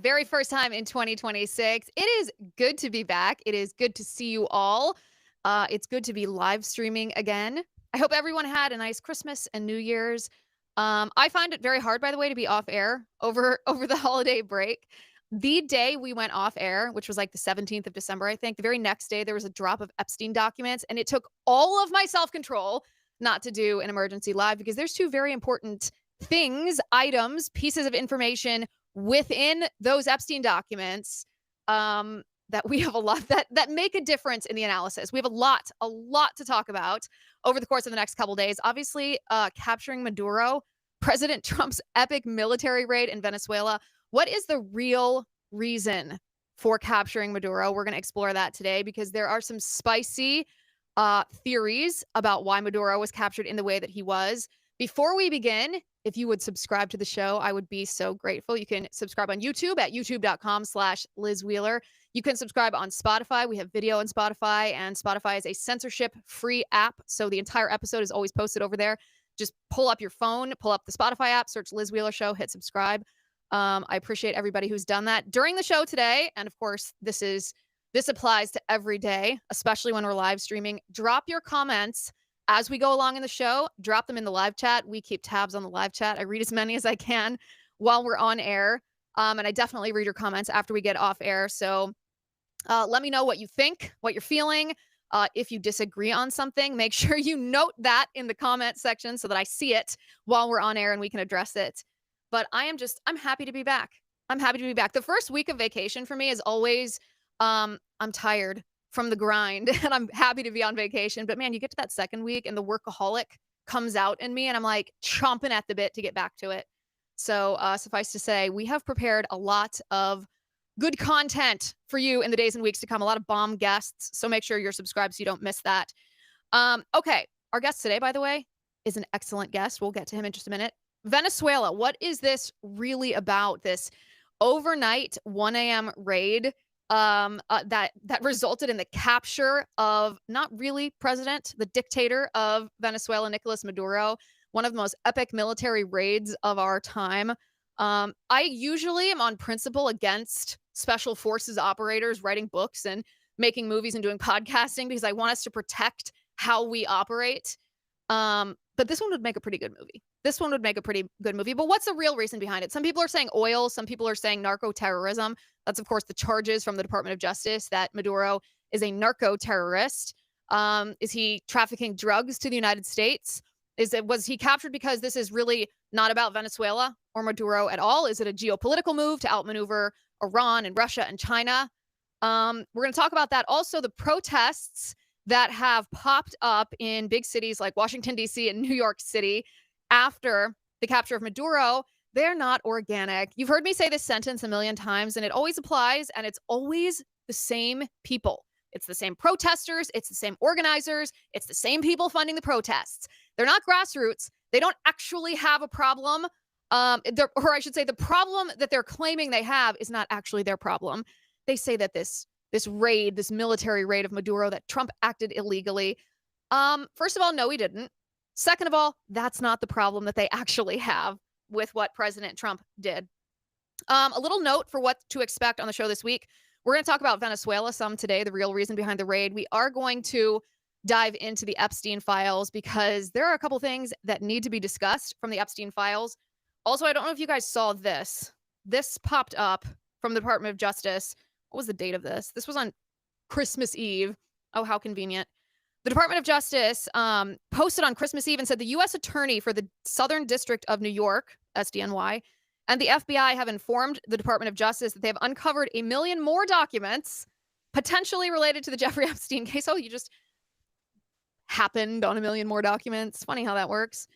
very first time in 2026. It is good to be back. It is good to see you all. It's good to be live streaming again. I hope everyone had a nice Christmas and New Year's. I find it very hard, by the way, to be off air over the holiday break. The day we went off air, which was like the 17th of December, I think, the very next day there was a drop of Epstein documents, and it took all of my self-control not to do an emergency live because there's two very important things, items, pieces of information within those Epstein documents that we have a lot that make a difference in the analysis. We have a lot to talk about over the course of the next couple days. Obviously, capturing Maduro, President Trump's epic military raid in Venezuela. What is the real reason for capturing Maduro? We're going to explore that today because there are some spicy theories about why Maduro was captured in the way that he was. Before we begin, if you would subscribe to the show, I would be so grateful. You can subscribe on YouTube at youtube.com/Liz Wheeler. You can subscribe on Spotify. We have video on Spotify, and Spotify is a censorship-free app, so the entire episode is always posted over there. Just pull up your phone, pull up the Spotify app, search Liz Wheeler Show, hit subscribe. I appreciate everybody who's done that during the show today, and of course, this applies to every day, especially when we're live streaming. Drop your comments as we go along in the show. Drop them in the live chat. We keep tabs on the live chat. I read as many as I can while we're on air, and I definitely read your comments after we get off air. So let me know what you think, what you're feeling. If you disagree on something, make sure you note that in the comment section so that I see it while we're on air and we can address it. But I'm happy to be back. I'm happy to be back. The first week of vacation for me is always, I'm tired from the grind and I'm happy to be on vacation. But man, you get to that second week and the workaholic comes out in me and I'm like chomping at the bit to get back to it. So suffice to say, we have prepared a lot of good content for you in the days and weeks to come. A lot of bomb guests. So make sure you're subscribed so you don't miss that. Okay. Our guest today, by the way, is an excellent guest. We'll get to him in just a minute. Venezuela. What is this really about? This overnight 1 a.m. raid that resulted in the capture of not really president, the dictator of Venezuela, Nicolas Maduro, one of the most epic military raids of our time. I usually am on principle against special forces operators writing books and making movies and doing podcasting because I want us to protect how we operate. But this one would make a pretty good movie. But what's the real reason behind it? Some people are saying oil. Some people are saying narco-terrorism. That's, of course, the charges from the Department of Justice that Maduro is a narco-terrorist. Is he trafficking drugs to the United States? Was he captured because this is really not about Venezuela or Maduro at all? Is it a geopolitical move to outmaneuver Iran and Russia and China? We're going to talk about that. Also, the protests that have popped up in big cities like Washington, D.C. and New York City after the capture of Maduro, they're not organic. You've heard me say this sentence a million times, and it always applies, and it's always the same people. It's the same protesters. It's the same organizers. It's the same people funding the protests. They're not grassroots. They don't actually have a problem. Or I should say the problem that they're claiming they have is not actually their problem. They say that this raid, this military raid of Maduro, that Trump acted illegally. First of all, no, he didn't. Second of all, that's not the problem that they actually have with what President Trump did. A little note for what to expect on the show this week. We're going to talk about Venezuela some today, the real reason behind the raid. We are going to dive into the Epstein files because there are a couple things that need to be discussed from the Epstein files. Also, I don't know if you guys saw this. This popped up from the Department of Justice. What was the date of this? This was on Christmas Eve. Oh, how convenient. The Department of Justice posted on Christmas Eve and said the U.S. Attorney for the Southern District of New York, SDNY, and the FBI have informed the Department of Justice that they have uncovered 1 million more documents potentially related to the Jeffrey Epstein case. Oh, you just happened on 1 million more documents. Funny how that works.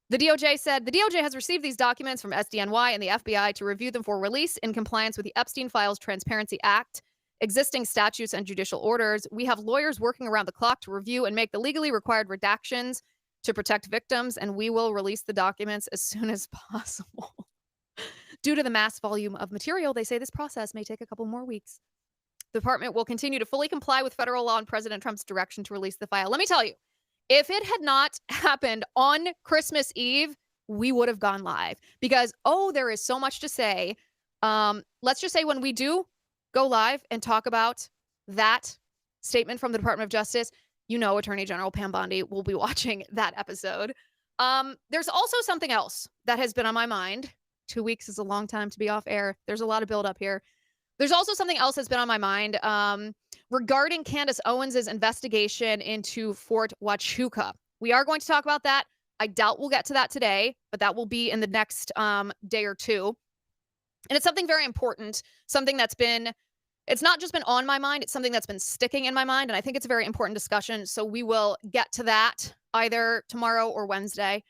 The DOJ said the DOJ has received these documents from SDNY and the FBI to review them for release in compliance with the Epstein Files Transparency Act, existing statutes, and judicial orders. We have lawyers working around the clock to review and make the legally required redactions to protect victims, and we will release the documents as soon as possible. Due to the mass volume of material, they say this process may take a couple more weeks. The department will continue to fully comply with federal law and President Trump's direction to release the file. Let me tell you, if it had not happened on Christmas Eve, we would have gone live because, there is so much to say Let's just say when we do go live and talk about that statement from the Department of Justice, Attorney General Pam Bondi will be watching that episode. There's also something else that has been on my mind. 2 weeks is a long time to be off air. There's a lot of buildup here. There's also something else that's been on my mind regarding Candace Owens' investigation into Fort Huachuca. We are going to talk about that. I doubt we'll get to that today, but that will be in the next day or two. And it's something very important, something it's not just been on my mind, it's something that's been sticking in my mind, and I think it's a very important discussion, so we will get to that either tomorrow or Wednesday,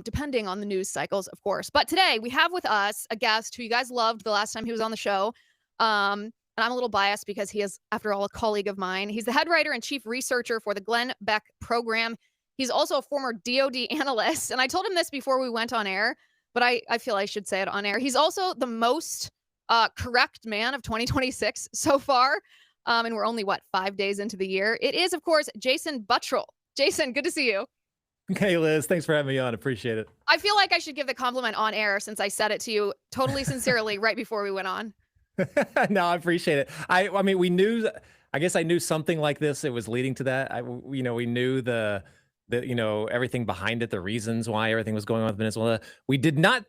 depending on the news cycles, of course. But today, we have with us a guest who you guys loved the last time he was on the show, and I'm a little biased because he is, after all, a colleague of mine. He's the head writer and chief researcher for the Glenn Beck Program. He's also a former DoD analyst, and I told him this before we went on air, but I feel I should say it on air. He's also the most correct man of 2026 so far. And we're only, 5 days into the year. It is, of course, Jason Buttrill. Jason, good to see you. Hey, Liz. Thanks for having me on. Appreciate it. I feel like I should give the compliment on air since I said it to you totally sincerely right before we went on. No, I appreciate it. I mean, I guess I knew something like this. It was leading to that. We knew the everything behind it, the reasons why everything was going on with Venezuela. We did not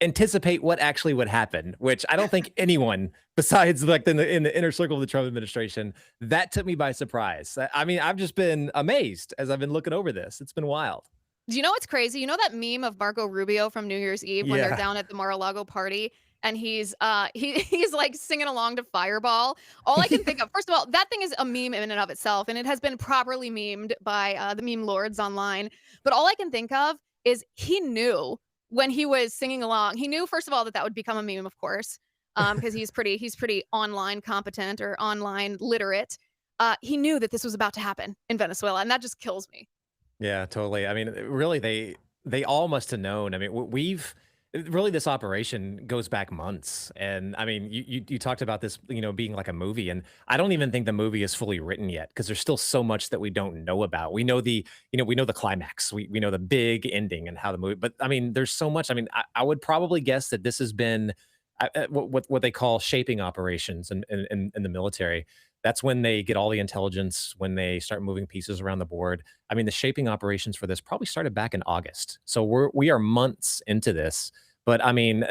anticipate what actually would happen, which I don't think anyone besides like in the inner circle of the Trump administration, that took me by surprise. I mean, I've just been amazed as I've been looking over this. It's been wild. Do you know what's crazy? You know that meme of Marco Rubio from New Year's Eve when they're down at the Mar-a-Lago party and he's like singing along to Fireball? All I can think of, first of all, that thing is a meme in and of itself, and it has been properly memed by the meme lords online. But all I can think of is he knew when he was singing along, he knew, first of all, that would become a meme, of course, because he's pretty online competent or online literate. He knew that this was about to happen in Venezuela, and that just kills me. Yeah, totally. I mean, really, they all must have known. I mean, really, this operation goes back months, and I mean, you talked about this, being like a movie, and I don't even think the movie is fully written yet because there's still so much that we don't know about. We know we know the climax, we know the big ending and how the movie, but I mean, there's so much. I mean, I would probably guess that this has been what they call shaping operations in the military. That's when they get all the intelligence, when they start moving pieces around the board. I mean, the shaping operations for this probably started back in August. So we are months into this. But I mean,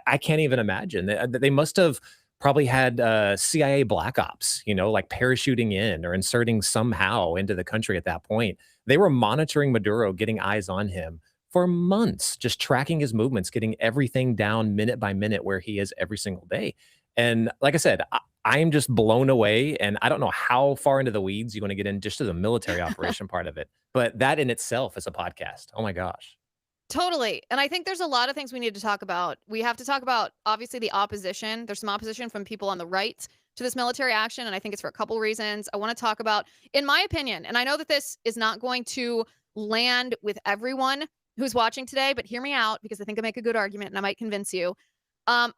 I can't even imagine. They must have probably had CIA black ops, like parachuting in or inserting somehow into the country at that point. They were monitoring Maduro, getting eyes on him for months, just tracking his movements, getting everything down minute by minute where he is every single day. And like I said, I am just blown away. And I don't know how far into the weeds you want to get in just to the military operation part of it. But that in itself is a podcast. Oh, my gosh. Totally. And I think there's a lot of things we need to talk about. We have to talk about, obviously, the opposition. There's some opposition from people on the right to this military action, and I think it's for a couple reasons. I want to talk about, in my opinion, and I know that this is not going to land with everyone who's watching today, but hear me out because I think I make a good argument and I might convince you.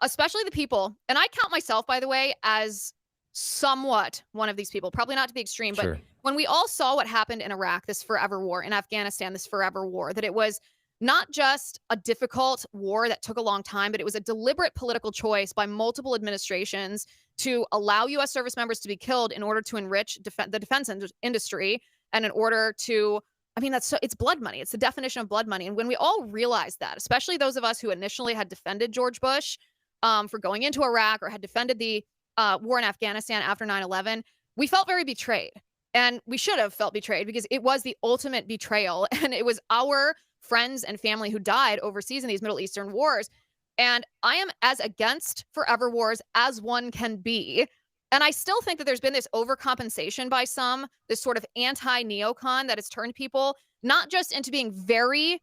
Especially the people, and I count myself, by the way, as somewhat one of these people, probably not to the extreme, but when we all saw what happened in Iraq, this forever war, in Afghanistan, this forever war, that it was not just a difficult war that took a long time, but it was a deliberate political choice by multiple administrations to allow U.S. service members to be killed in order to enrich the defense industry and in order to, I mean, it's blood money. It's the definition of blood money. And when we all realized that, especially those of us who initially had defended George Bush for going into Iraq or had defended the war in Afghanistan after 9/11, we felt very betrayed. And we should have felt betrayed because it was the ultimate betrayal. And it was our friends and family who died overseas in these Middle Eastern wars. And I am as against forever wars as one can be. And I still think that there's been this overcompensation by some, this sort of anti-neocon that has turned people not just into being very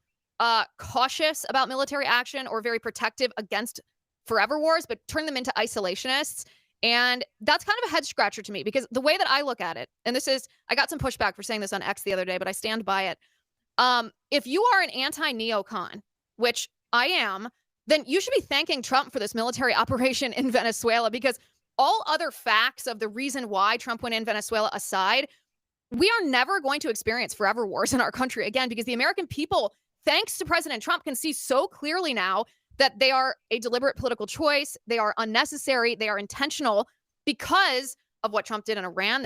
cautious about military action or very protective against forever wars, but turned them into isolationists. And that's kind of a head scratcher to me because the way that I look at it, and I got some pushback for saying this on X the other day, but I stand by it. If you are an anti-neocon, which I am, then you should be thanking Trump for this military operation in Venezuela because all other facts of the reason why Trump went in Venezuela aside, we are never going to experience forever wars in our country again because the American people, thanks to President Trump, can see so clearly now that they are a deliberate political choice. They are unnecessary. They are intentional because of what Trump did in Iran.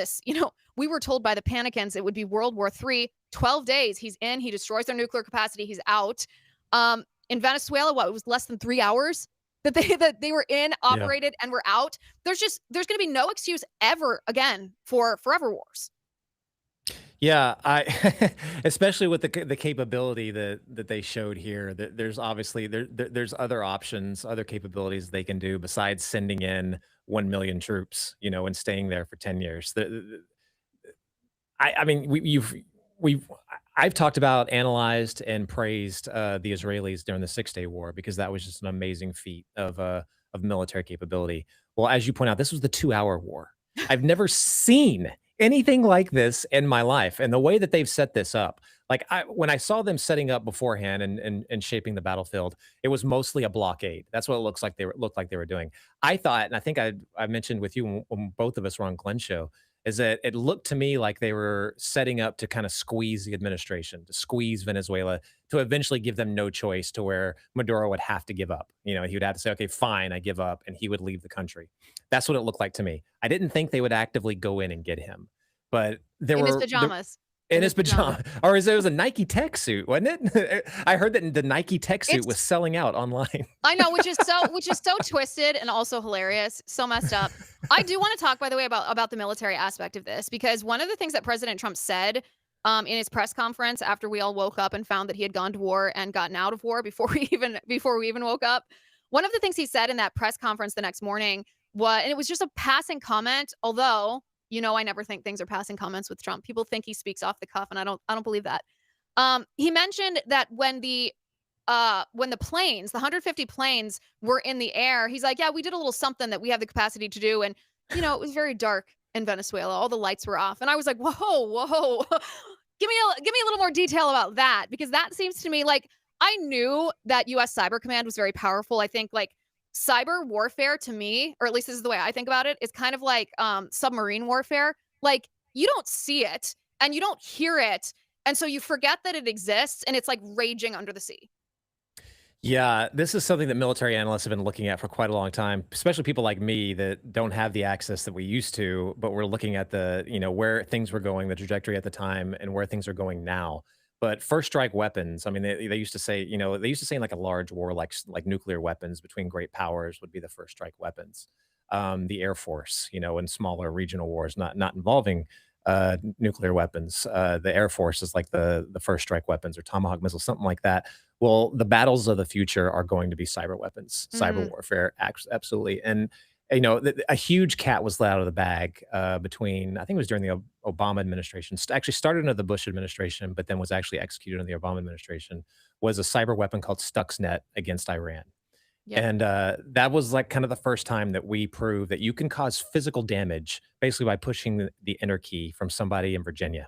We were told by the Panicans it would be World War III. 12 days, he's in, he destroys their nuclear capacity, he's out. In Venezuela, it was less than 3 hours that they were in, Yeah. operated, and were out. There's going to be no excuse ever again for forever wars. Yeah, I especially with the capability that they showed here, that there's obviously there's other options, other capabilities they can do besides sending in 1 million troops, and staying there for 10 years. I mean, we've I've talked about, analyzed, and praised the Israelis during the 6 Day War because that was just an amazing feat of military capability. Well, as you point out, this was the 2 hour war. I've never seen anything like this in my life, and the way that they've set this up, like when I saw them setting up beforehand and shaping the battlefield, it was mostly a blockade. That's what it looked like they were doing. I thought, and I think I mentioned with you when both of us were on Glenn's show, is that it looked to me like they were setting up to kind of squeeze the administration, to squeeze Venezuela, to eventually give them no choice to where Maduro would have to give up. He would have to say, okay, fine, I give up, and he would leave the country. That's what it looked like to me. I didn't think they would actively go in and get him, but In his pajamas. in his pajama, or it was a Nike tech suit, wasn't it? I heard that the Nike tech suit was selling out online. I know, which is so twisted and also hilarious, so messed up. I do want to talk, by the way, about the military aspect of this, because one of the things that President Trump said in his press conference after we all woke up and found that he had gone to war and gotten out of war before we even woke up, one of the things he said in that press conference the next morning and it was just a passing comment, although I never think things are passing comments with Trump. People think he speaks off the cuff, and I don't believe that. He mentioned that when the planes, the 150 planes, were in the air, he's like, yeah, we did a little something that we have the capacity to do. And, it was very dark in Venezuela. All the lights were off. And I was like, whoa. Give me a little more detail about that, because that seems to me like, I knew that U.S. Cyber Command was very powerful. I think like cyber warfare to me, or at least this is the way I think about it, is kind of like submarine warfare. Like, you don't see it and you don't hear it. And so you forget that it exists, and it's like raging under the sea. Yeah, this is something that military analysts have been looking at for quite a long time, especially people like me that don't have the access that we used to, but we're looking at where things were going, the trajectory at the time, and where things are going now. But first strike weapons, I mean, they used to say, in like a large war, like nuclear weapons between great powers would be the first strike weapons. The Air Force, in smaller regional wars, not involving nuclear weapons. The Air Force is like the first strike weapons or Tomahawk missiles, something like that. Well, the battles of the future are going to be cyber weapons, cyber warfare, absolutely. And a huge cat was let out of the bag between, I think it was during the Obama administration. Actually started under the Bush administration, but then was actually executed under the Obama administration. Was a cyber weapon called Stuxnet against Iran. Yep. And that was like kind of the first time that we proved that you can cause physical damage basically by pushing the enter key from somebody in Virginia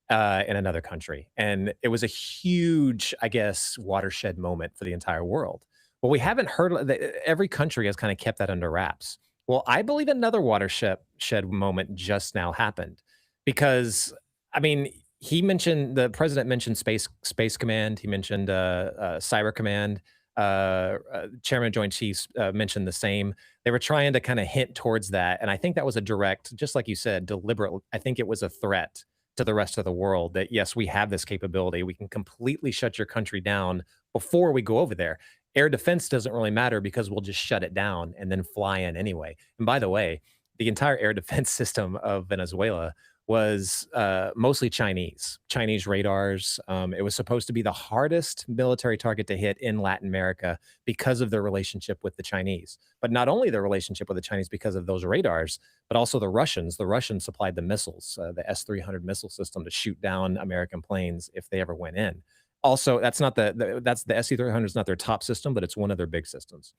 in another country. And it was a huge, I guess, watershed moment for the entire world. Well, we haven't heard every country has kind of kept that under wraps. Well, I believe another watershed moment just now happened because, I mean, the president mentioned Space Command. He mentioned Cyber Command. Chairman of Joint Chiefs mentioned the same. They were trying to kind of hint towards that. And I think that was a direct, just like you said, deliberate. I think it was a threat to the rest of the world that, yes, we have this capability. We can completely shut your country down before we go over there. Air defense doesn't really matter because we'll just shut it down and then fly in anyway. And by the way, the entire air defense system of Venezuela was mostly Chinese radars. It was supposed to be the hardest military target to hit in Latin America because of their relationship with the Chinese. But not only their relationship with the Chinese because of those radars, but also the Russians. The Russians supplied the missiles, the S-300 missile system to shoot down American planes if they ever went in. Also, that's the S-300 is not their top system, but it's one of their big systems.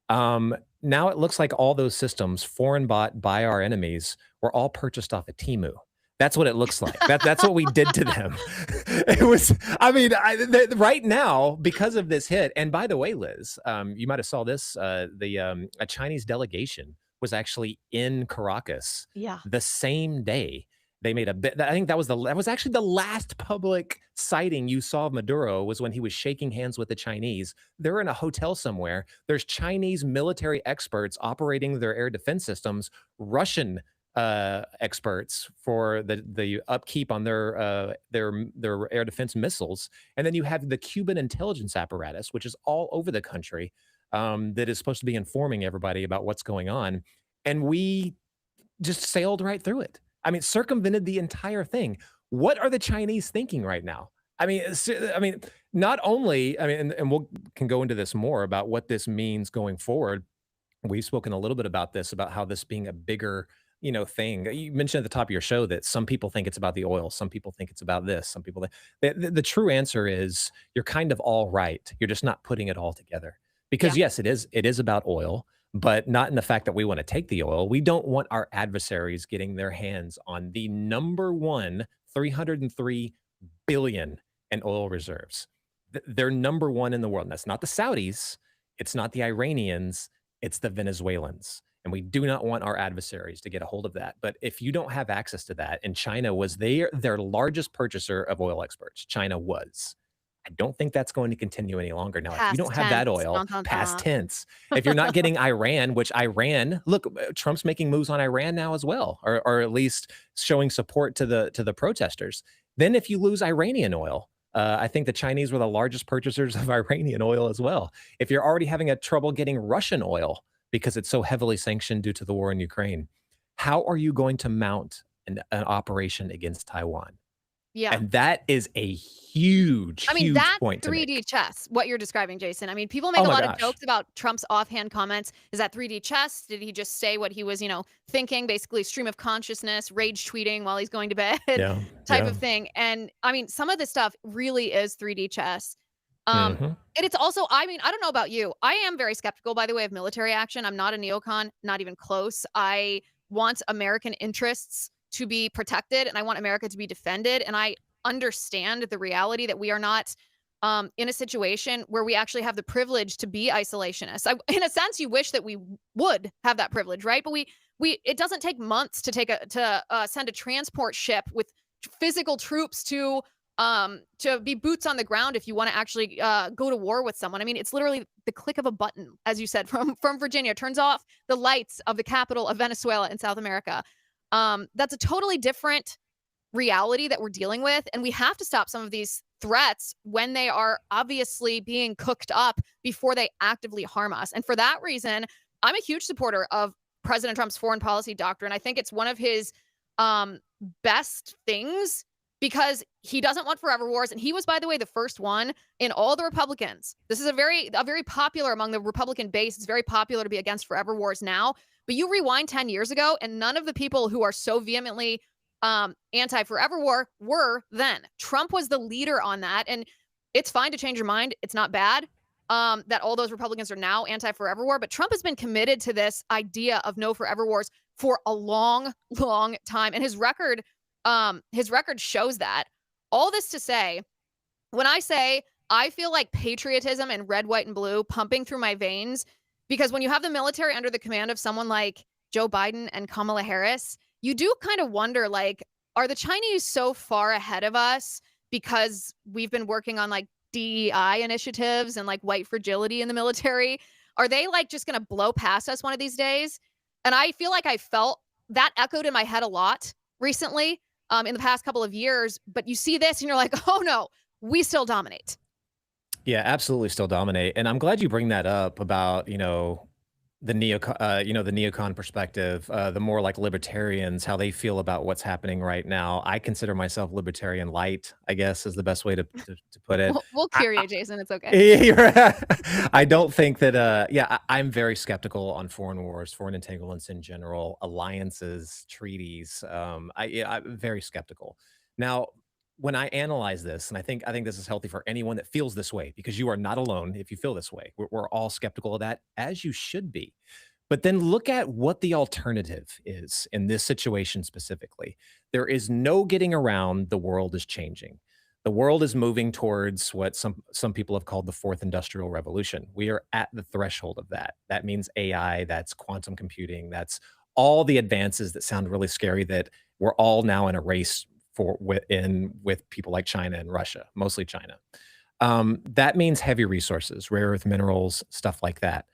Now it looks like all those systems, foreign bought by our enemies, were all purchased off of Temu. That's what it looks like. That's what we did to them. It was, I mean, right now, because of this hit, and by the way, Liz, you might have saw this, a Chinese delegation was actually in Caracas Yeah. the same day They made a bit. I think that was actually the last public sighting you saw of Maduro was when he was shaking hands with the Chinese. They're in a hotel somewhere. There's Chinese military experts operating their air defense systems, Russian experts for the upkeep on their air defense missiles, and then you have the Cuban intelligence apparatus, which is all over the country, that is supposed to be informing everybody about what's going on, and we just sailed right through it. I mean, circumvented the entire thing. What are the Chinese thinking right now? I mean, I mean, not only, I mean, and we'll can go into this more about what this means going forward. We've spoken a little bit about this, about how this being a bigger, thing. You mentioned at the top of your show that some people think it's about the oil, some people think it's about this, some people. The true answer is you're kind of all right. You're just not putting it all together. Yeah. Because yes, it is about oil, but not in the fact that we want to take the oil. We don't want our adversaries getting their hands on the number one 303 billion in oil reserves. They're number one in the world. And that's not the Saudis, it's not the Iranians, it's the Venezuelans. And we do not want our adversaries to get a hold of that. But if you don't have access to that, and China was their largest purchaser of oil exports, China was. I don't think that's going to continue any longer. Now, if you Past don't have that tense. oil, Dun, dun, past dun. tense, if you're not getting Iran, which Iran, look, Trump's making moves on Iran now as well, or at least showing support to the protesters. Then, if you lose Iranian oil, I think the Chinese were the largest purchasers of Iranian oil as well. If you're already having a trouble getting Russian oil because it's so heavily sanctioned due to the war in Ukraine, how are you going to mount an operation against Taiwan? Yeah. And that is a huge, I mean, huge that's point to 3D make. chess, what you're describing, Jason. I mean, people make Oh a my lot of gosh. jokes about Trump's offhand comments. Is that 3D chess? Did he just say what he was, thinking, basically stream of consciousness, rage tweeting while he's going to bed Yeah, type yeah. of thing? And I mean, some of this stuff really is 3D chess. Um, Mhm. and it's also, I mean, I don't know about you. I am very skeptical, by the way, of military action. I'm not a neocon, not even close. I want American interests to be protected and I want America to be defended. And I understand the reality that we are not in a situation where we actually have the privilege to be isolationists. In a sense, you wish that we would have that privilege, right? But it doesn't take months to send a transport ship with physical troops to be boots on the ground if you want to actually go to war with someone. I mean, it's literally the click of a button, as you said, from Virginia, turns off the lights of the capital of Venezuela in South America. That's a totally different reality that we're dealing with. And we have to stop some of these threats when they are obviously being cooked up before they actively harm us. And for that reason, I'm a huge supporter of President Trump's foreign policy doctrine. I think it's one of his um, best things because he doesn't want forever wars. And he was, by the way, the first one in all the Republicans. This is a very popular among the Republican base. It's very popular to be against forever wars now. But you rewind 10 years ago, and none of the people who are so vehemently anti-forever war were then. Trump was the leader on that. And it's fine to change your mind. It's not bad that all those Republicans are now anti-forever war. But Trump has been committed to this idea of no forever wars for a long, long time. And his record shows that. All this to say, when I say I feel like patriotism and red, white, and blue pumping through my veins, because when you have the military under the command of someone like Joe Biden and Kamala Harris, you do kind of wonder, like, are the Chinese so far ahead of us because we've been working on like DEI initiatives and like white fragility in the military? Are they like just going to blow past us one of these days? And I feel like I felt that echoed in my head a lot recently in the past couple of years. But you see this and you're like, oh no, we still dominate. Yeah, absolutely still dominate. And I'm glad you bring that up about, the neocon perspective, the more like libertarians, how they feel about what's happening right now. I consider myself libertarian light, I guess is the best way to put it. We'll I, cure you, Jason. It's okay. I don't think that, yeah, I'm very skeptical on foreign wars, foreign entanglements in general, alliances, treaties. I'm very skeptical. Now, when I analyze this, and I think this is healthy for anyone that feels this way, because you are not alone if you feel this way. We're all skeptical of that, as you should be. But then look at what the alternative is in this situation specifically. There is no getting around the world is changing. The world is moving towards what some people have called the fourth industrial revolution. We are at the threshold of that. That means AI, that's quantum computing, that's all the advances that sound really scary that we're all now in a race for with people like China and Russia, mostly China. That means heavy resources, rare earth minerals, stuff like that.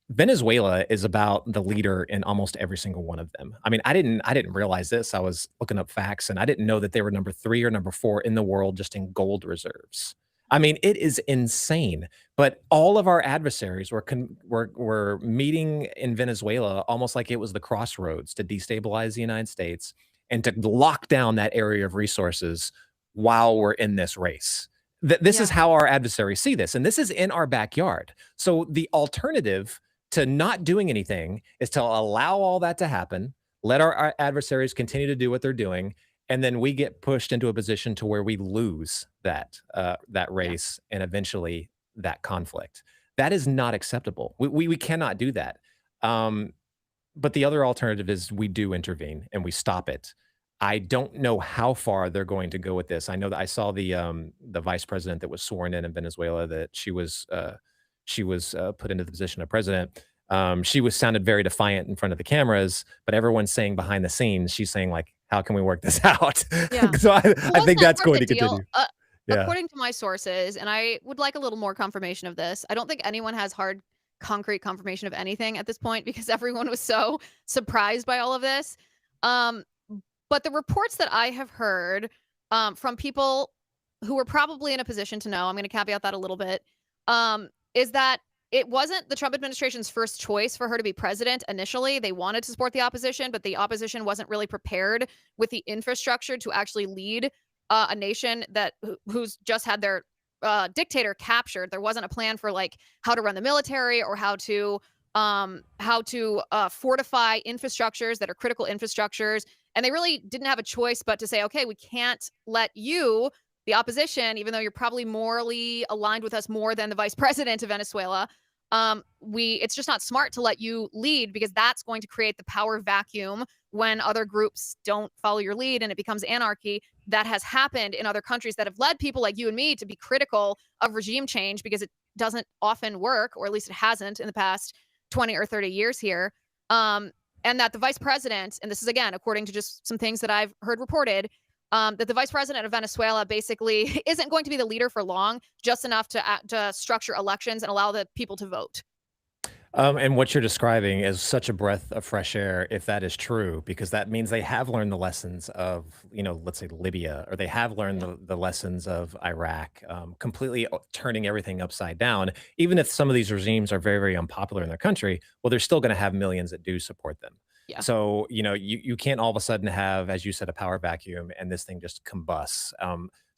Venezuela is about the leader in almost every single one of them. I mean, I didn't realize this. I was looking up facts and I didn't know that they were number 3 or number 4 in the world just in gold reserves. I mean, it is insane. But all of our adversaries were meeting in Venezuela almost like it was the crossroads to destabilize the United States and to lock down that area of resources while we're in this race. This is Yeah. how our adversaries see this, and this is in our backyard. So the alternative to not doing anything is to allow all that to happen, let our adversaries continue to do what they're doing, and then we get pushed into a position to where we lose that Yeah. race and eventually that conflict. That is not acceptable. We cannot do that. Um, but the other alternative is we do intervene and we stop it. I don't know how far they're going to go with this. I know that I saw the vice president that was sworn in Venezuela that she was put into the position of president. She was sounded very defiant in front of the cameras, but everyone's saying behind the scenes, she's saying like, "How can we work this out?" Yeah. So Well, I wasn't think that that's part of going the to deal? continue. Yeah. According to my sources, and I would like a little more confirmation of this. I don't think anyone has hard, concrete confirmation of anything at this point because everyone was so surprised by all of this. Um, but the reports that I have heard from people who were probably in a position to know, I'm going to caveat that a little bit, is that it wasn't the Trump administration's first choice for her to be president initially. They wanted to support the opposition, but the opposition wasn't really prepared with the infrastructure to actually lead a nation who's just had their dictator captured. There wasn't a plan for like how to run the military or how to fortify infrastructures that are critical infrastructures. And they really didn't have a choice but to say, okay, we can't let you, the opposition, even though you're probably morally aligned with us more than the vice president of Venezuela. It's just not smart to let you lead because that's going to create the power vacuum when other groups don't follow your lead and it becomes anarchy. That has happened in other countries that have led people like you and me to be critical of regime change because it doesn't often work, or at least it hasn't in the past 20 or 30 years here. And that the vice president, and this is again, according to just some things that I've heard reported, that the vice president of Venezuela basically isn't going to be the leader for long, just enough to structure elections and allow the people to vote. And what you're describing is such a breath of fresh air if that is true, because that means they have learned the lessons of, let's say Libya, or they have learned Yeah. the lessons of Iraq, completely turning everything upside down. Even if some of these regimes are very, very unpopular in their country, well, they're still going to have millions that do support them. Yeah. So, you can't all of a sudden have, as you said, a power vacuum and this thing just combusts.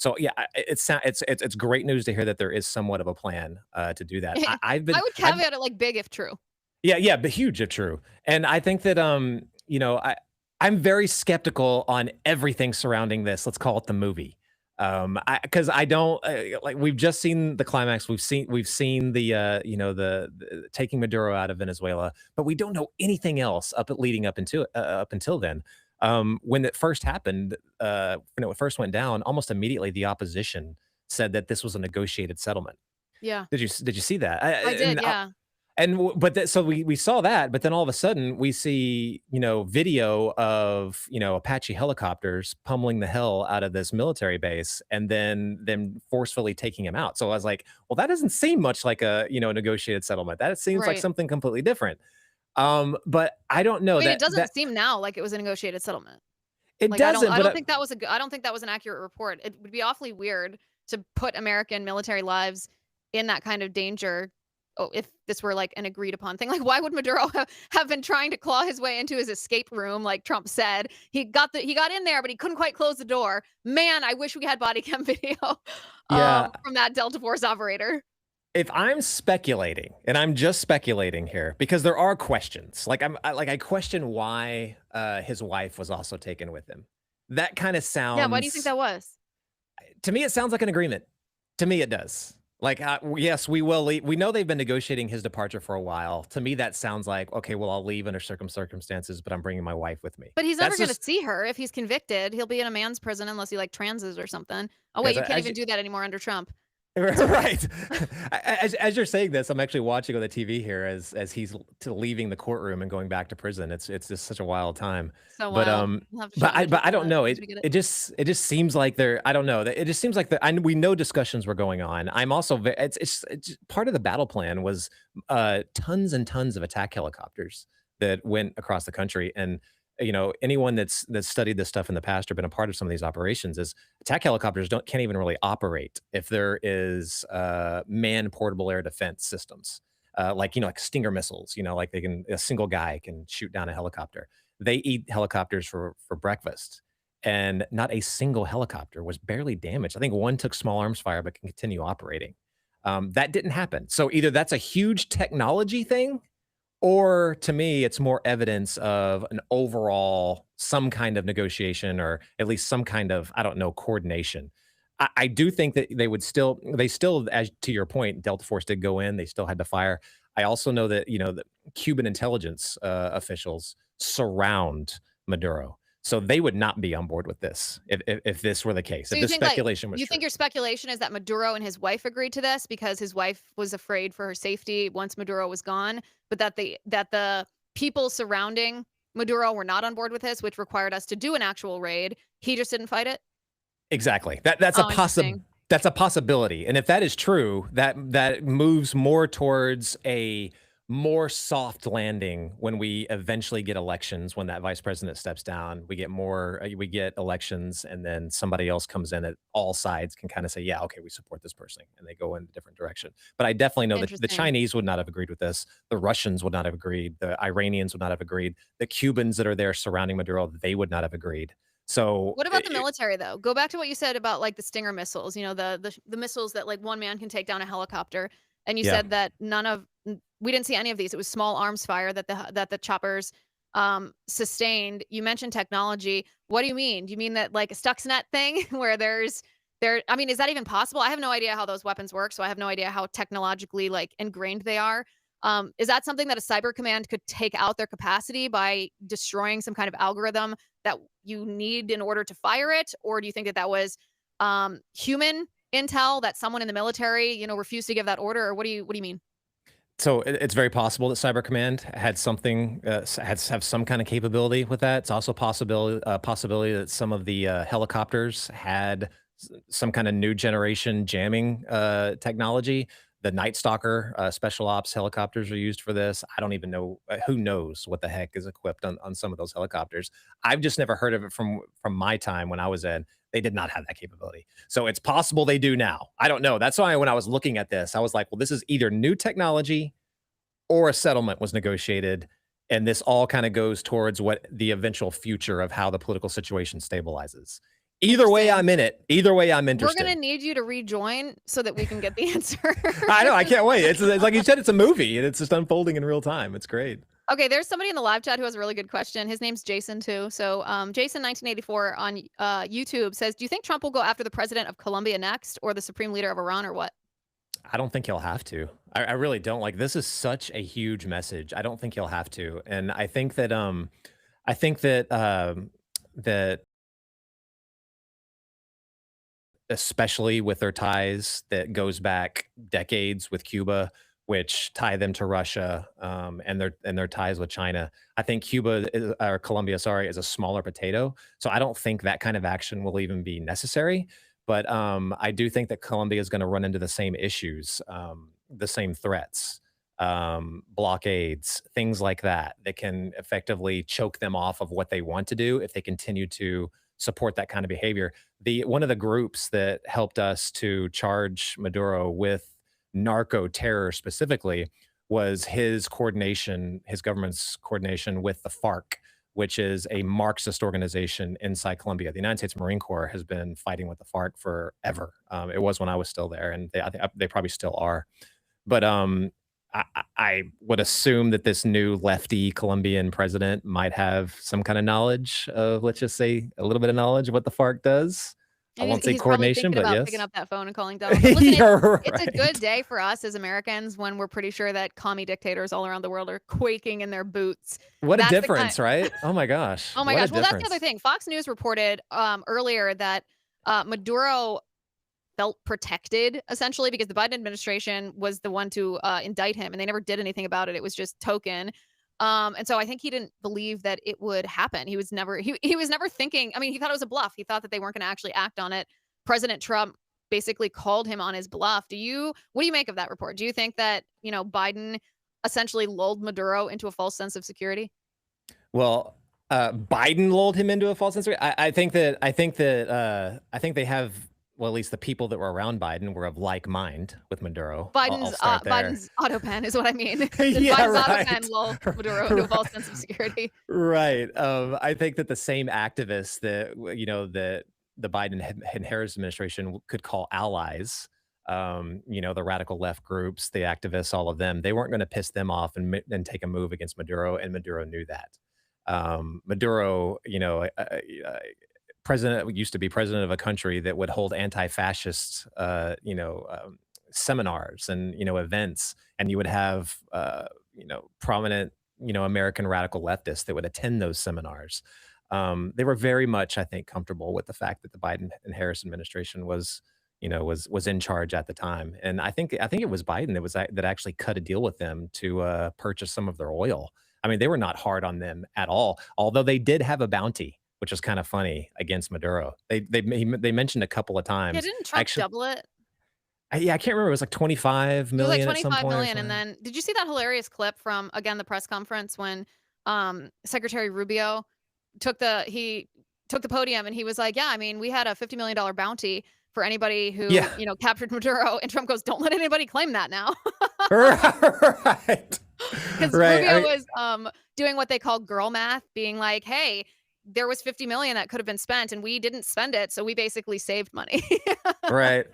So yeah, it's great news to hear that there is somewhat of a plan to do that. I would caveat it like big if true. Yeah, yeah, but huge if true. And I think that I'm very skeptical on everything surrounding this. Let's call it the movie. Because I don't like we've just seen the climax. We've seen the taking Maduro out of Venezuela, but we don't know anything else leading up until then. When it first happened, when it first went down, almost immediately the opposition said that this was a negotiated settlement. Yeah. Did you see that? I did, yeah. So we saw that, but then all of a sudden we see, video of, Apache helicopters pummeling the hell out of this military base and then them forcefully taking him out. So I was like, well, that doesn't seem much like a negotiated settlement. That seems like Right. something completely different. But I don't I know mean, it that doesn't seem now like it was a negotiated settlement. it Like, I don't doesn't, I but don't think that was I don't think that was an accurate report. It would be awfully weird to put American military lives in that kind of danger, if this were, like, an agreed upon thing. Like, why would Maduro have been trying to claw his way into his escape room, like Trump said? He got in there, but he couldn't quite close the door. Man, I wish we had body cam video, yeah, from that Delta Force operator. if I'm speculating, and I'm just speculating here because there are questions. I question why his wife was also taken with him. That kind of Yeah, why do you think sounds that was? to me it sounds like an agreement. To me it does. Like yes, we will leave. We know they've been negotiating his departure for a while. To me that sounds like okay, well I'll leave under circumstances, but I'm bringing my wife with me. But he's never That's gonna just see her if he's convicted. He'll be in a man's prison unless he, like, transes or something. Oh, wait, as, you can't as even do that anymore under Trump. So Right. As you're saying this, I'm actually watching on the TV here as he's leaving the courtroom and going back to prison. It's just such a wild time. so But wild. You'll have to show but images I on don't that as know. soon as we get it. It just seems like there. I don't know. It just seems like we know discussions were going on. I'm also it's part of the battle plan was tons and tons of attack helicopters that went across the country. And anyone that's studied this stuff in the past or been a part of some of these operations is attack helicopters can't even really operate if there is man portable air defense systems, like like Stinger missiles. Like a single guy can shoot down a helicopter. They eat helicopters for breakfast, and not a single helicopter was barely damaged. I think one took small arms fire but can continue operating. That didn't happen. So either that's a huge technology thing, or to me, it's more evidence of an overall some kind of negotiation or at least some kind of, I don't know, coordination. I do think that they still, as to your point, Delta Force did go in, they still had to fire. I also know that, the Cuban intelligence officials surround Maduro. So they would not be on board with this if this were the case, So if you this think like speculation was you true. think your speculation is that Maduro and his wife agreed to this because his wife was afraid for her safety once Maduro was gone, but that the people surrounding Maduro were not on board with this, which required us to do an actual raid. He just didn't fight it? Exactly. Oh, interesting. That's a possibility. And if that is true, that moves more towards a more soft landing when we eventually get elections, when that vice president steps down, we get elections, and then somebody else comes in that all sides can kind of say, yeah, okay, we support this person, and they go in a different direction. But I definitely know that the Interesting. Chinese would not have agreed with this. The Russians would not have agreed. The Iranians would not have agreed. The Cubans that are there surrounding Maduro, they would not have agreed. So What about the military though? Go back to what you said about like the Stinger missiles, the missiles that like one man can take down a helicopter. And you yeah. said that we didn't see any of these. It was small arms fire that the choppers sustained. You mentioned technology. What do you mean? Do you mean that like a Stuxnet thing where I mean, is that even possible? I have no idea how those weapons work, so I have no idea how technologically like ingrained they are. Is that something that a cyber command could take out their capacity by destroying some kind of algorithm that you need in order to fire it? Or do you think that that was human intel that someone in the military, refused to give that order? Or what do you mean? So it's very possible that Cyber Command had something, have some kind of capability with that. It's also possibility that some of the helicopters had some kind of new generation jamming technology. The Night Stalker special ops helicopters are used for this. I don't even know who knows what the heck is equipped on some of those helicopters. I've just never heard of it from my time when I was in. They did not have that capability. So it's possible they do now. I don't know. That's why when I was looking at this, I was like, well, this is either new technology or a settlement was negotiated. And this all kind of goes towards what the eventual future of how the political situation stabilizes. Either way, Interesting. I'm in it. Either way, I'm We're gonna interested. need you to rejoin so that we can get the answer. I know. I can't wait. It's like you said, it's a movie and it's just unfolding in real time. It's great. Okay, there's somebody in the live chat who has a really good question. His name's Jason too. So, Jason 1984 on YouTube says, "Do you think Trump will go after the president of Colombia next, or the supreme leader of Iran, or what?" I don't think he'll have to. I really don't. Like this is such a huge message. I don't think he'll have to. And I think that especially with their ties that goes back decades with Cuba, which tie them to Russia, and their ties with China. I think or Colombia, sorry, is a smaller potato. So I don't think that kind of action will even be necessary. But I do think that Colombia is going to run into the same issues, the same threats, blockades, things like that, that can effectively choke them off of what they want to do if they continue to support that kind of behavior. The One of the groups that helped us to charge Maduro with narco terror specifically was his government's coordination with the FARC, which is a Marxist organization inside Colombia. The United States Marine Corps has been fighting with the FARC forever. It was when I was still there, and I think they probably still are. But I would assume that this new lefty Colombian president might have some kind of knowledge of, let's just say, a little bit of knowledge of what the FARC does. I And he's won't say he's probably coordination, thinking but about picking yes. up that phone and calling Donald Trump. Listen, You're it's a good right. day for us as Americans when we're pretty sure that commie dictators all around the world are quaking in their boots. What a That's the kind difference, right? Oh my gosh. Oh my What a gosh. Well, that's the other difference. thing. Fox News reported earlier that Maduro felt protected essentially because the Biden administration was the one to indict him, and they never did anything about it. It was just token. And so I think he didn't believe that it would happen. He was never thinking. I mean, he thought it was a bluff. He thought that they weren't going to actually act on it. President Trump basically called him on his bluff. What do you make of that report? Do you think that, Biden essentially lulled Maduro into a false sense of security? Well, Biden lulled him into a false sense of I think that I think they have, well, at least the people that were around Biden were of like mind with Maduro. I'll start there. Biden's auto pen is what I mean. Yeah, Biden's auto right. pen lulled Maduro into a false sense of security. Right. I think that the same activists that that the Biden and Harris administration could call allies, the radical left groups, the activists, all of them, they weren't going to piss them off and take a move against Maduro, and Maduro knew that. Maduro, president used to be president of a country that would hold anti-fascist, seminars and events, and you would have prominent American radical leftists that would attend those seminars. They were very much, I think, comfortable with the fact that the Biden and Harris administration was in charge at the time, and I think it was Biden that actually cut a deal with them to purchase some of their oil. I mean, they were not hard on them at all, although they did have a bounty, which is kind of funny against Maduro. They mentioned a couple of Yeah, times. didn't Trump Actually, double it? yeah, I can't remember. It was like 25 It was like million at some 25 point or million. And something. then did you see that hilarious clip from, again, the press conference when Secretary Rubio he took the podium and he was like, yeah, I mean, we had a $50 million bounty for anybody who, Yeah, captured Maduro. And Trump goes, don't let anybody claim that now. right, Because right. Rubio was doing what they call girl math, being like, hey, there was 50 million that could have been spent and we didn't spend it. So we basically saved money. Right.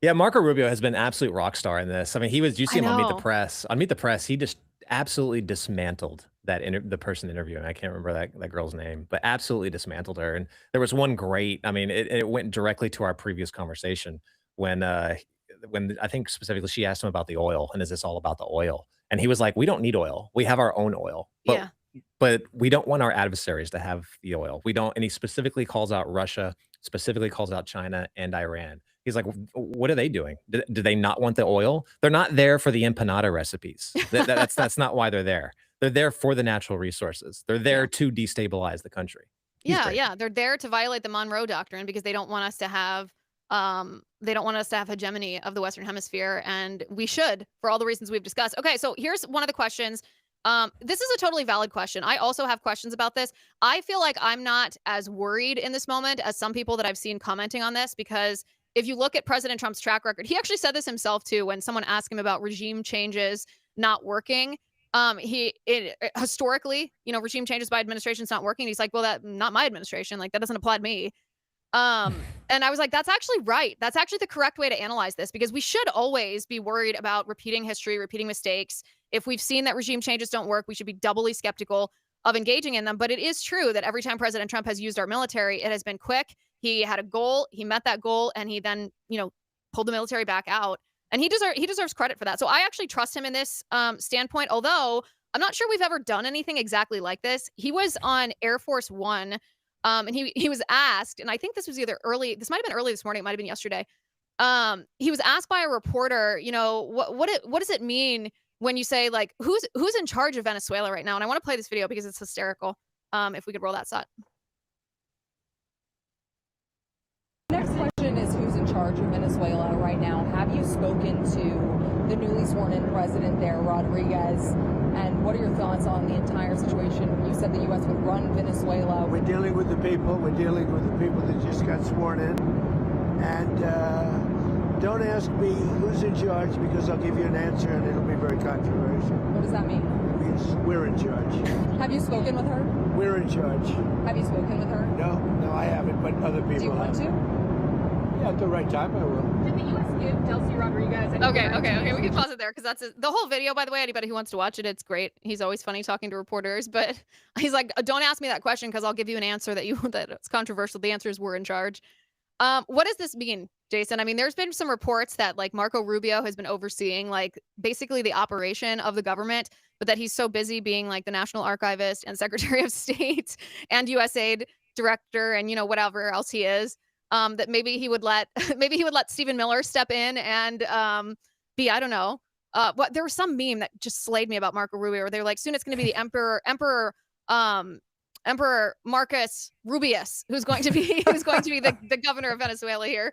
Yeah, Marco Rubio has been an absolute rock star in this. I mean, you see I him on Meet the know. Press. On Meet the Press, he just absolutely dismantled the person interviewing. I can't remember that girl's name, but absolutely dismantled her. And there was one great, I mean, it went directly to our previous conversation when I think specifically she asked him about the oil and is this all about the oil? And he was like, we don't need oil. We have our own oil. But Yeah. we don't want our adversaries to have the oil. We don't, and he specifically calls out Russia, specifically calls out China and Iran. He's like, what are they doing? Do they not want the oil? They're not there for the empanada recipes. That's not why they're there. They're there for the natural resources. They're there Yeah. to destabilize the country. He's Yeah, great. yeah. They're there to violate the Monroe Doctrine because they don't want us to have hegemony of the Western Hemisphere, and we should, for all the reasons we've discussed. Okay, so here's one of the questions. This is a totally valid question. I also have questions about this. I feel like I'm not as worried in this moment as some people that I've seen commenting on this, because if you look at President Trump's track record, he actually said this himself too when someone asked him about regime changes not working. Historically, regime changes by administrations not working. He's like, well, that not my administration. Like, that doesn't apply to me. And I was like, that's actually right. That's actually the correct way to analyze this, because we should always be worried about repeating history, repeating mistakes. If we've seen that regime changes don't work, we should be doubly skeptical of engaging in them. But it is true that every time President Trump has used our military, it has been quick. He had a goal, he met that goal, and he then, pulled the military back out. And he deserves credit for that. So I actually trust him in this standpoint, although I'm not sure we've ever done anything exactly like this. He was on Air Force One. And he was asked, and I think this was this might have been early this morning, it might have been yesterday. He was asked by a reporter, what does it mean when you say, like, who's in charge of Venezuela right now? And I want to play this video because it's hysterical. If we could roll that shot. Next question is, who's in charge of Venezuela right now? Have you spoken to the newly sworn in president there, Rodriguez? And what are your thoughts on the entire situation? You said the U.S. would run Venezuela. We're dealing with the people. We're dealing with the people that just got sworn in. And don't ask me who's in charge, because I'll give you an answer and it'll be very controversial. What does that mean? It means we're in charge. Have you spoken with her? We're in charge. Have you spoken with her? No, I haven't, but other people Do you want have. to? Yeah, at the right time, I will. Did the U.S. give Delcy Rodriguez any Okay. guarantees? We can pause it there because that's the whole video, by the way. Anybody who wants to watch it, it's great. He's always funny talking to reporters, but he's like, don't ask me that question because I'll give you an answer that's controversial. The answer is we're in charge. What does this mean, Jason? I mean, there's been some reports that, like, Marco Rubio has been overseeing, like, basically the operation of the government, but that he's so busy being, like, the National Archivist and Secretary of State and USAID director and, whatever else he is, that maybe he would let maybe he would let Stephen Miller step in and be, I don't know. What there was some meme that just slayed me about Marco Rubio where they were like, soon it's going to be the um Emperor Marcus Rubius who's going to be who's going to be the governor of Venezuela here.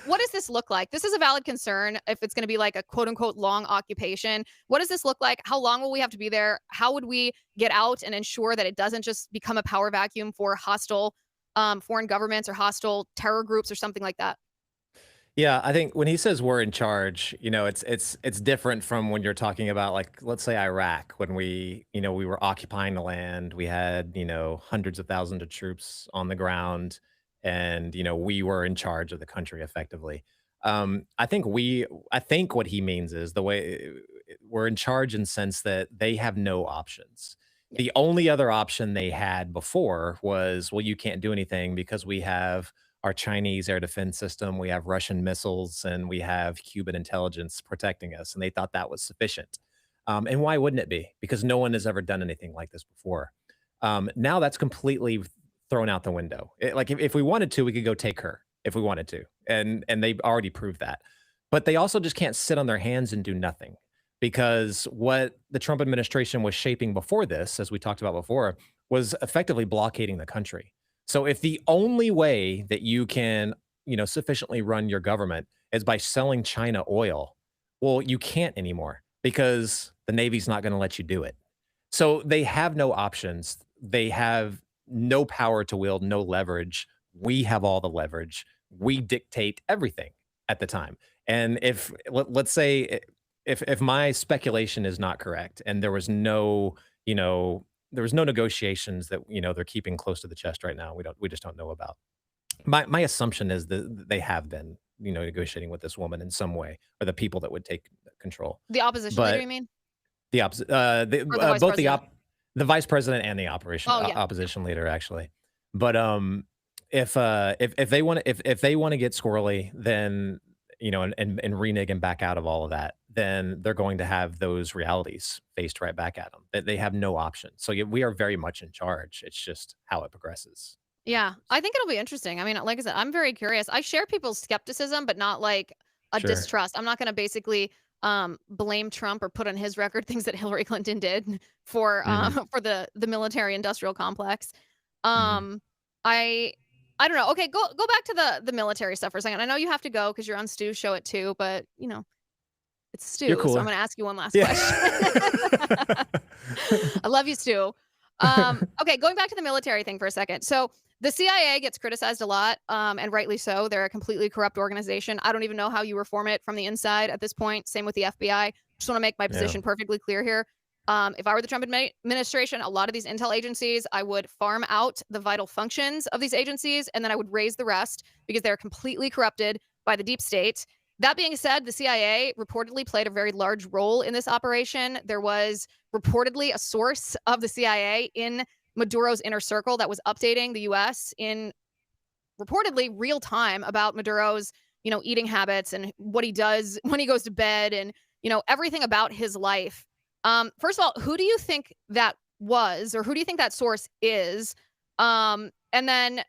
What does this look like? This is a valid concern if it's going to be like a quote unquote long occupation. What does this look like? How long will we have to be there? How would we get out and ensure that it doesn't just become a power vacuum for hostile foreign governments or hostile terror groups or something like that? Yeah, I think when he says we're in charge, it's different from when you're talking about like let's say Iraq when we were occupying the land, we had, hundreds of thousands of troops on the ground and we were in charge of the country effectively. I think what he means is the way we're in charge in sense that they have no options. Yeah. The only other option they had before was, well, you can't do anything because we have our Chinese air defense system, we have Russian missiles, and we have Cuban intelligence protecting us. And they thought that was sufficient. And why wouldn't it be? Because no one has ever done anything like this before. Now that's completely thrown out the window. Like if we wanted to, we could go take her if we wanted to, and they've already proved that. But they also just can't sit on their hands and do nothing because what the Trump administration was shaping before this, as we talked about before, was effectively blockading the country. So if the only way that you can, sufficiently run your government is by selling China oil, well, you can't anymore because the Navy's not going to let you do it. So they have no options. They have no power to wield, no leverage. We have all the leverage. We dictate everything at the time. And if let's say if my speculation is not correct and there was no negotiations that they're keeping close to the chest right now. We just don't know about. My assumption is that they have been negotiating with this woman in some way, or the people that would take control. The opposition leader, But you mean? the opposite, Or the vice both president? the vice president and the Oh, yeah. opposition leader actually. But if they want to get squirrely, then and renege and back out of all of that, then they're going to have those realities faced right back at them. That they have no option. So yeah, we are very much in charge. It's just how it progresses. Yeah, I think it'll be interesting. I mean, like I said, I'm very curious. I share people's skepticism, but not like a Sure. distrust. I'm not going to basically blame Trump or put on his record things that Hillary Clinton did for Hmm. for the military industrial complex. Hmm. Um, I I don't know. Okay, go back to the military stuff for a second. I know you have to go because you're on Stu's show at 2, but it's You're Stu, so I'm cooler. going to ask you one last Yeah. question. I love you, Stu. Okay, going back to the military thing for a second. So the CIA gets criticized a lot, and rightly so. They're a completely corrupt organization. I don't even know how you reform it from the inside at this point. Same with the FBI. Just want to make my Yeah. position perfectly clear here. If I were the Trump administration, a lot of these intel agencies, I would farm out the vital functions of these agencies, and then I would raise the rest because they're completely corrupted by the deep state. That being said, the CIA reportedly played a very large role in this operation. There was reportedly a source of the CIA in Maduro's inner circle that was updating the US in reportedly real time about Maduro's, eating habits and what he does when he goes to bed and, everything about his life. First of all, who do you think that was, or who do you think that source is? And then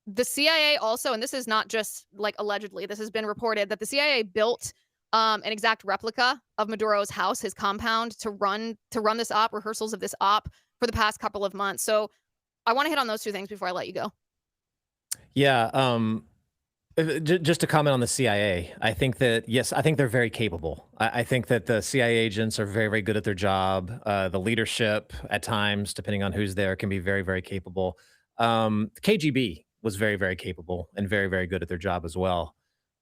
the CIA also, and this is not just like allegedly, this has been reported that the CIA built an exact replica of Maduro's house, his compound, to run this op, rehearsals of this op for the past couple of months. So I want to hit on those two things before I let you go. Yeah. Just to comment on the CIA, I think that yes, I think they're very capable. I think that the CIA agents are very, very good at their job. The leadership, at times, depending on who's there, can be very, very capable. KGB was very, very capable and very, very good at their job as well.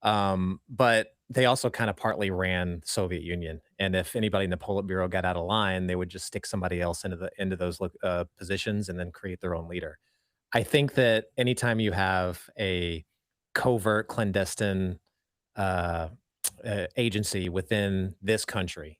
But they also kind of partly ran the Soviet Union, and if anybody in the Politburo got out of line, they would just stick somebody else into those positions and then create their own leader. I think that anytime you have a covert, clandestine uh, agency within this country,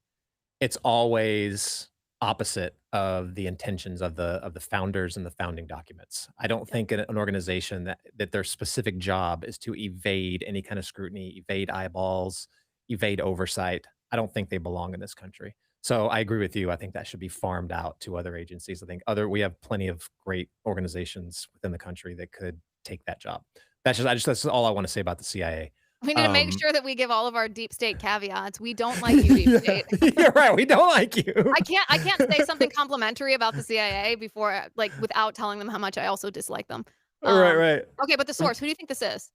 it's always opposite of the intentions of the founders and the founding documents. I don't think an organization that their specific job is to evade any kind of scrutiny, evade eyeballs, evade oversight. I don't think they belong in this country. So I agree with you. I think that should be farmed out to other agencies. I think we have plenty of great organizations within the country that could take that job. That's all I want to say about the CIA. We need to make sure that we give all of our deep state caveats. We don't like you, deep Yeah, state. you're right. We don't like you. I can't say something complimentary about the CIA before, like, without telling them how much I also dislike them. Right, right. Okay, but the source, who do you think this is?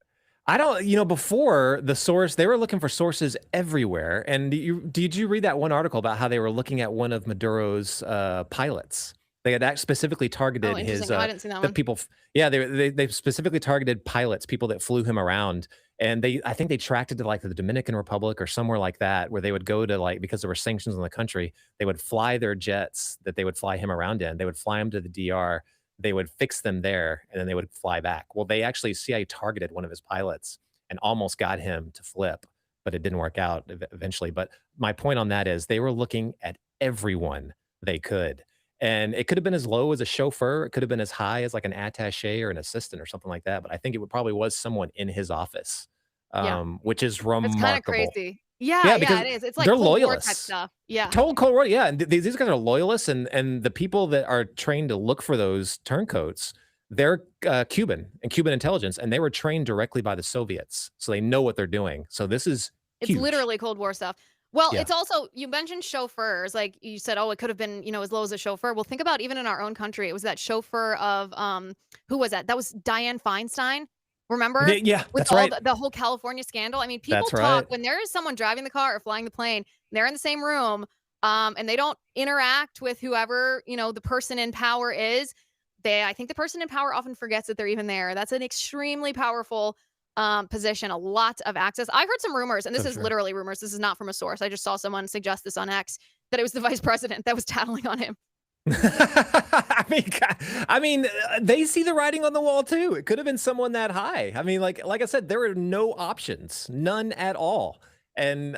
I don't, before the source, they were looking for sources everywhere. And did you read that one article about how they were looking at one of Maduro's pilots? They had specifically Oh, targeted his interesting. No, I didn't see that the one. people. Yeah, they specifically targeted pilots, people that flew him around, and I think they tracked it to like the Dominican Republic or somewhere like that, where they would go to, like, because there were sanctions on the country, they would fly their jets that they would fly him around in. They would fly him to the DR. They would fix them there, and then they would fly back. Well, they actually CIA targeted one of his pilots and almost got him to flip, but it didn't work out eventually. But my point on that is they were looking at everyone they could. And it could have been as low as a chauffeur. It could have been as high as like an attaché or an assistant or something like that. But I think it probably was someone in his office, Yeah, which is that's kind of remarkable. crazy. Yeah, Yeah, yeah, because it is. It's like they're Cold War type loyalists. stuff. Yeah. Total Cold War, yeah, and these guys are loyalists, and the people that are trained to look for those turncoats, they're Cuban and Cuban intelligence, and they were trained directly by the Soviets, so they know what they're doing. So this is It's huge. literally Cold War stuff. Well, Yeah. it's also, you mentioned chauffeurs, like you said, oh, it could have been, as low as a chauffeur. Well, think about even in our own country, it was that chauffeur of who was that? That was Dianne Feinstein. Remember? Yeah, With that's all right. the whole California scandal. I mean, people That's right. talk when there is someone driving the car or flying the plane, they're in the same room, and they don't interact with whoever, the person in power is. I think the person in power often forgets that they're even there. That's an extremely powerful position, a lot of access. I've heard some rumors, and this So is true. literally rumors. This is not from a source. I just saw someone suggest this on X that it was the vice president that was tattling on him. They see the writing on the wall too. It could have been someone that high. I mean, like I said, there were no options, none at all. And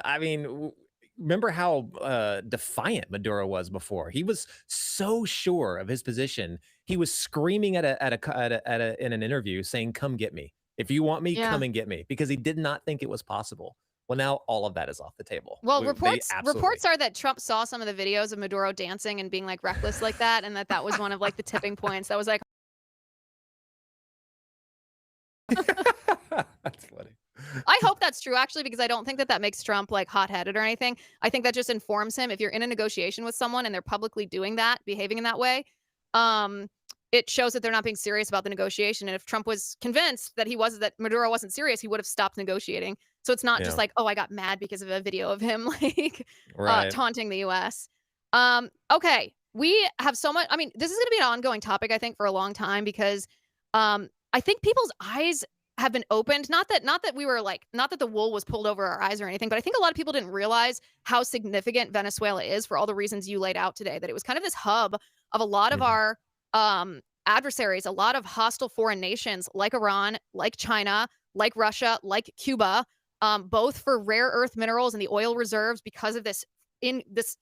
remember how defiant Maduro was before. He was so sure of his position. He was screaming in an interview saying, "Come get me. If you want me, Yeah. come and get me," because he did not think it was possible. Well, now all of that is off the table. Well, They absolutely. reports are that Trump saw some of the videos of Maduro dancing and being like reckless like that, and that was one of like the tipping points. That was like, That's funny. I hope that's true actually, because I don't think that makes Trump like hot-headed or anything. I think that just informs him. If you're in a negotiation with someone and they're publicly doing that, behaving in that way, um, it shows that they're not being serious about the negotiation. And if Trump was convinced that that Maduro wasn't serious, he would have stopped negotiating. So it's not just Yeah. like, oh, I got mad because of a video of him like Right. taunting the US. Okay. We have so much. I mean, this is going to be an ongoing topic, I think, for a long time, because I think people's eyes have been opened. Not that we were like, not that the wool was pulled over our eyes or anything, but I think a lot of people didn't realize how significant Venezuela is for all the reasons you laid out today, that it was kind of this hub of a lot of Mhm. our adversaries, a lot of hostile foreign nations like Iran, like China, like Russia, like Cuba, both for rare earth minerals and the oil reserves because of this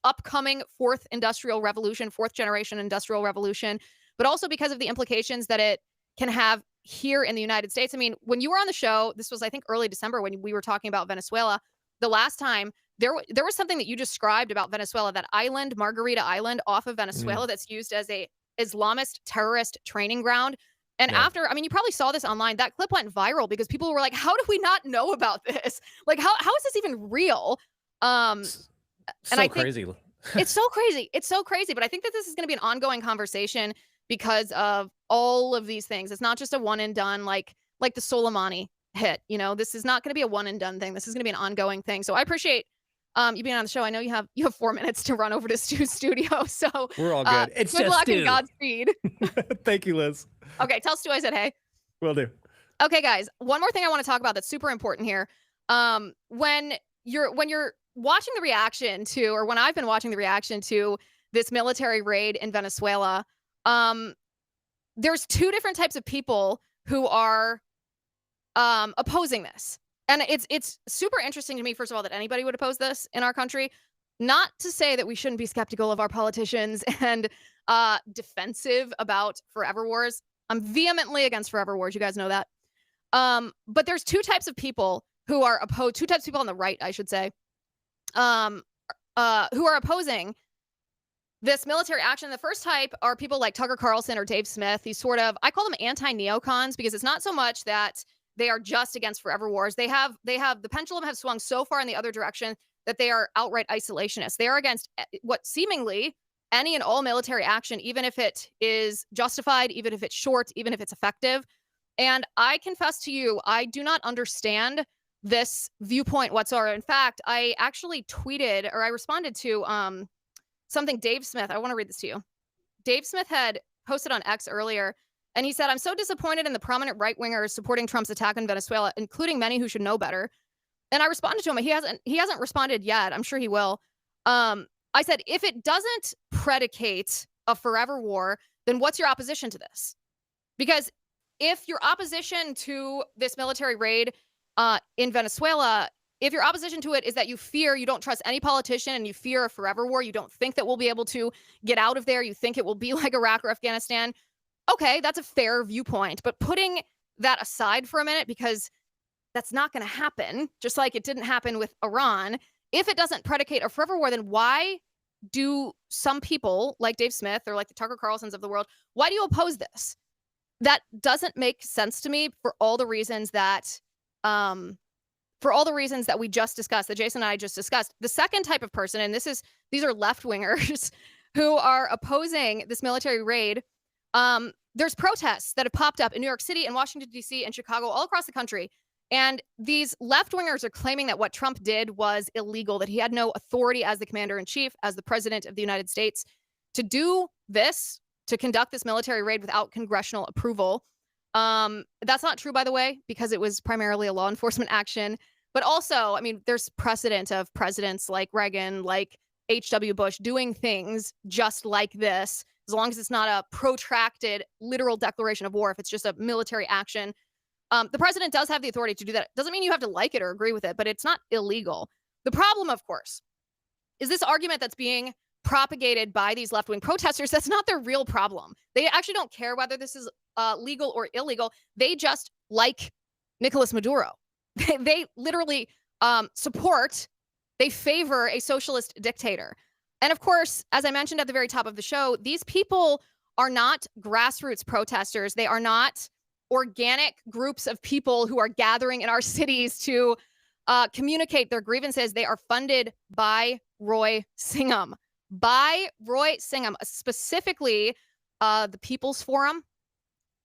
upcoming fourth generation industrial revolution, but also because of the implications that it can have here in the United States. I mean, when you were on the show, this was, I think, early December when we were talking about Venezuela, the last time, there was something that you described about Venezuela, that island, Margarita Island off of Venezuela, Mhm. that's used as a Islamist terrorist training ground. And Yeah. after, I mean, you probably saw this online. That clip went viral because people were like, how do we not know about this? Like, how is this even real? Um, S and So I think crazy. it's so crazy. It's so crazy. But I think that this is going to be an ongoing conversation because of all of these things. It's not just a one and done, like the Soleimani hit. This is not going to be a one and done thing. This is going to be an ongoing thing. So I appreciate you being on the show. I know you have 4 minutes to run over to Stu's studio. So We're all good. It's good just luck and Stu. Godspeed. Thank you, Liz. Okay, tell Stu I said hey. Will do. Okay, guys, one more thing I want to talk about that's super important here. When you're watching the reaction to, or when I've been watching the reaction to this military raid in Venezuela, there's two different types of people who are opposing this. And it's super interesting to me, first of all, that anybody would oppose this in our country. Not to say that we shouldn't be skeptical of our politicians and defensive about forever wars. I'm vehemently against forever wars. You guys know that. But there's two types of people who are opposed, two types of people on the right, I should say, who are opposing this military action. The first type are people like Tucker Carlson or Dave Smith. These sort of, I call them anti-neocons, because it's not so much that they are just against forever wars. The pendulum has swung so far in the other direction that they are outright isolationists. They are against what seemingly any and all military action, even if it is justified, even if it's short, even if it's effective. And I confess to you, I do not understand this viewpoint whatsoever. In fact, I actually tweeted, or I responded to something Dave Smith. I want to read this to you. Dave Smith had posted on X earlier, and he said, "I'm so disappointed in the prominent right-wingers supporting Trump's attack on Venezuela, including many who should know better." And I responded to him. He hasn't responded yet. I'm sure he will. I said, if it doesn't predicate a forever war, then what's your opposition to this? Because if your opposition to this military raid in Venezuela, if your opposition to it is that you don't trust any politician and you fear a forever war, you don't think that we'll be able to get out of there, you think it will be like Iraq or Afghanistan, okay, that's a fair viewpoint. But putting that aside for a minute, because that's not going to happen, just like it didn't happen with Iran. If it doesn't predicate a forever war, then why do some people like Dave Smith or like the Tucker Carlsons of the world, why do you oppose this? That doesn't make sense to me for all the reasons that we just discussed, that Jason and I just discussed. The second type of person, and these are left-wingers who are opposing this military raid. There's protests that have popped up in New York City and Washington, D.C. and Chicago, all across the country. And these left-wingers are claiming that what Trump did was illegal, that he had no authority as the commander-in-chief, as the president of the United States, to do this, to conduct this military raid without congressional approval. That's not true, by the way, because it was primarily a law enforcement action. But also, I mean, there's precedent of presidents like Reagan, like H.W. Bush doing things just like this, as long as it's not a protracted, literal declaration of war, if it's just a military action. The president does have the authority to do that. Doesn't mean you have to like it or agree with it, but it's not illegal. The problem, of course, is this argument that's being propagated by these left-wing protesters. That's not their real problem. They actually don't care whether this is legal or illegal. They just like Nicolas Maduro. They literally they favor a socialist dictator. And of course, as I mentioned at the very top of the show, these people are not grassroots protesters. They are not organic groups of people who are gathering in our cities to communicate their grievances. They are funded by Roy Singham. Specifically the People's Forum.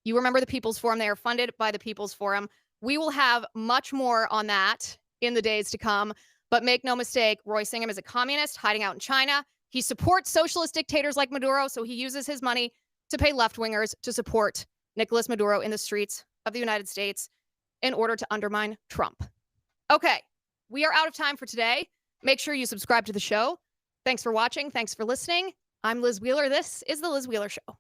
You remember the People's Forum. They are funded by the People's Forum. We will have much more on that in the days to come. But make no mistake, Roy Singham is a communist hiding out in China. He supports socialist dictators like Maduro, so he uses his money to pay left-wingers to support Nicolas Maduro in the streets of the United States in order to undermine Trump. Okay, we are out of time for today. Make sure you subscribe to the show. Thanks for watching. Thanks for listening. I'm Liz Wheeler. This is The Liz Wheeler Show.